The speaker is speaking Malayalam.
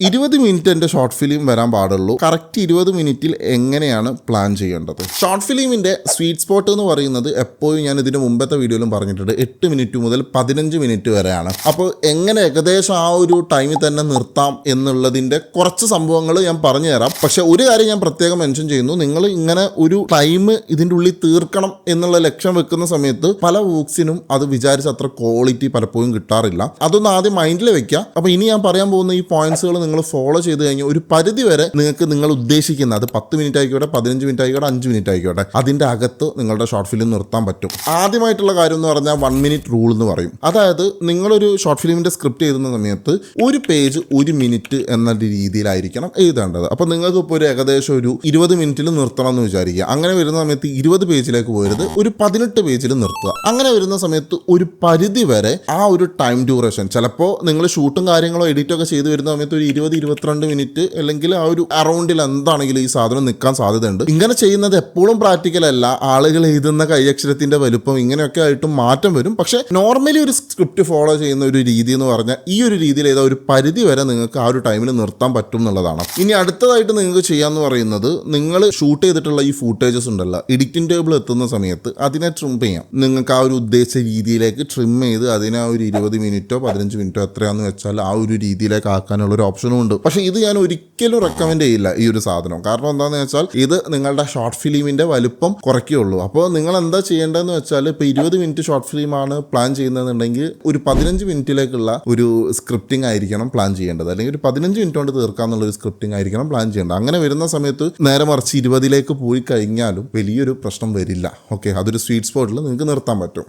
20 മിനിറ്റ് എൻ്റെ ഷോർട്ട് ഫിലിം വരാൻ പാടുള്ളൂ. കറക്റ്റ് 20 മിനിറ്റിൽ എങ്ങനെയാണ് പ്ലാൻ ചെയ്യേണ്ടത്? ഷോർട്ട് ഫിലിമിൻ്റെ സ്വീറ്റ് സ്പോട്ട് എന്ന് പറയുന്നത് എപ്പോഴും ഞാൻ ഇതിന് മുമ്പത്തെ വീഡിയോയിലും പറഞ്ഞിട്ടുണ്ട് 8 മിനിറ്റ് മുതൽ 15 മിനിറ്റ് വരെയാണ്. അപ്പോൾ എങ്ങനെ ഏകദേശം ആ ഒരു ടൈമിൽ തന്നെ നിർത്താം എന്നുള്ളതിൻ്റെ കുറച്ച് സംഭവങ്ങൾ ഞാൻ പറഞ്ഞു തരാം. പക്ഷെ ഒരു കാര്യം ഞാൻ പ്രത്യേകം മെൻഷൻ ചെയ്യുന്നു, നിങ്ങൾ ഇങ്ങനെ ഒരു ടൈം ഇതിൻ്റെ ഉള്ളിൽ തീർക്കണം എന്നുള്ള ലക്ഷ്യം വെക്കുന്ന സമയത്ത് പല വൂക്സിനും അത് വിചാരിച്ച അത്ര ക്വാളിറ്റി പലപ്പോഴും കിട്ടാറില്ല. അതൊന്ന് ആദ്യം മൈൻഡിൽ വെക്കുക. അപ്പോൾ ഇനി ഞാൻ പറയാൻ പോകുന്ന ഈ പോയിന്റ്സുകൾ നിങ്ങൾ ഫോളോ ചെയ്ത് കഴിഞ്ഞാൽ ഒരു പരിധി വരെ നിങ്ങൾക്ക് നിങ്ങൾ ഉദ്ദേശിക്കുന്ന അത് 10 മിനിറ്റ് ആയിക്കോട്ടെ, 15 മിനിറ്റ് ആയിക്കോട്ടെ, 5 മിനിറ്റ് ആയിക്കോട്ടെ, അതിൻ്റെ അകത്ത് നിങ്ങളുടെ ഷോർട്ട് ഫിലിം നിർത്താൻ പറ്റും. ആദ്യമായിട്ടുള്ള കാര്യം എന്ന് പറഞ്ഞാൽ 1 മിനിറ്റ് റൂൾ എന്ന് പറയും. അതായത് നിങ്ങളൊരു ഷോർട്ട് ഫിലിമിൻ്റെ സ്ക്രിപ്റ്റ് എഴുതുന്ന സമയത്ത് ഒരു പേജ് 1 മിനിറ്റ് എന്ന രീതിയിലായിരിക്കണം എഴുതേണ്ടത്. അപ്പോൾ നിങ്ങൾക്ക് ഇപ്പോൾ ഒരു ഏകദേശം ഒരു 20 മിനിറ്റിൽ നിർത്തണം എന്ന് വിചാരിക്കുക. അങ്ങനെ വരുന്ന സമയത്ത് 20 പേജിലേക്ക് പോകരുത്, ഒരു 18 പേജിൽ നിർത്തുക. അങ്ങനെ വരുന്ന സമയത്ത് ഒരു പരിധി വരെ ആ ഒരു ടൈം ഡ്യൂറേഷൻ, ചിലപ്പോൾ നിങ്ങൾ ഷൂട്ടും കാര്യങ്ങളോ എഡിറ്റൊക്കെ ചെയ്ത് വരുന്ന സമയത്ത് ഒരു 20-22 മിനിറ്റ് അല്ലെങ്കിൽ ആ ഒരു അറൗണ്ടിൽ എന്താണെങ്കിലും ഈ സാധനം നിൽക്കാൻ സാധ്യതയുണ്ട്. ഇങ്ങനെ ചെയ്യുന്നത് എപ്പോഴും പ്രാക്ടിക്കൽ അല്ല. ആളുകൾ എഴുതുന്ന കൈയക്ഷരത്തിന്റെ വലുപ്പം ഇങ്ങനെയൊക്കെ ആയിട്ടും മാറ്റം വരും. പക്ഷെ നോർമലി ഒരു സ്ക്രിപ്റ്റ് ഫോളോ ചെയ്യുന്ന ഒരു രീതി എന്ന് പറഞ്ഞാൽ ഈ ഒരു രീതിയിൽ ഏതാ ഒരു പരിധി വരെ നിങ്ങൾക്ക് ആ ഒരു ടൈമിൽ നിർത്താൻ പറ്റും എന്നുള്ളതാണ്. ഇനി അടുത്തതായിട്ട് നിങ്ങൾക്ക് ചെയ്യാന്ന് പറയുന്നത്, നിങ്ങൾ ഷൂട്ട് ചെയ്തിട്ടുള്ള ഈ ഫൂട്ടേജസ് ഉണ്ടല്ലോ, എഡിറ്റിംഗ് ടേബിൾ എത്തുന്ന സമയത്ത് അതിനെ ട്രിം ചെയ്യാം. നിങ്ങൾക്ക് ആ ഒരു ഉദ്ദേശിച്ച രീതിയിലേക്ക് ട്രിം ചെയ്ത് അതിനെ ആ ഒരു 20 മിനിറ്റോ 15 മിനിറ്റോ എത്രയാണെന്ന് വെച്ചാൽ ആ ഒരു രീതിയിലേക്ക് ആക്കാനുള്ള ഒരു ഓപ്ഷനും ഉണ്ട്. പക്ഷെ ഇത് ഞാൻ ഒരിക്കലും റെക്കമെൻഡ് ചെയ്യില്ല ഈ ഒരു സാധനം. കാരണം എന്താണെന്ന് വെച്ചാൽ ഇത് നിങ്ങളുടെ ഷോർട്ട് ഫിലിമിന്റെ വലുപ്പം കുറയ്ക്കുകയുള്ളൂ. അപ്പോൾ നിങ്ങൾ എന്താ ചെയ്യേണ്ടതെന്ന് വെച്ചാൽ ഇപ്പോൾ 20 മിനിറ്റ് ഷോർട്ട് ഫിലിമാണ് പ്ലാൻ ചെയ്യുന്നതെന്നുണ്ടെങ്കിൽ ഒരു 15 മിനിറ്റിലേക്കുള്ള ഒരു സ്ക്രിപ്റ്റിംഗ് ആയിരിക്കണം പ്ലാൻ ചെയ്യേണ്ടത്. അല്ലെങ്കിൽ ഒരു 15 മിനിറ്റ് കൊണ്ട് തീർക്കാന്നുള്ള ഒരു സ്ക്രിപ്റ്റിംഗ് ആയിരിക്കണം പ്ലാൻ ചെയ്യേണ്ടത്. അങ്ങനെ വരുന്ന സമയത്ത് നേരെ മറിച്ച് 20ലേക്ക് പോയി കഴിഞ്ഞാലും വലിയൊരു പ്രശ്നം വരില്ല. ഓക്കെ, അതൊരു സ്വീറ്റ് സ്പോട്ടിൽ നിങ്ങൾക്ക് നിർത്താൻ പറ്റും.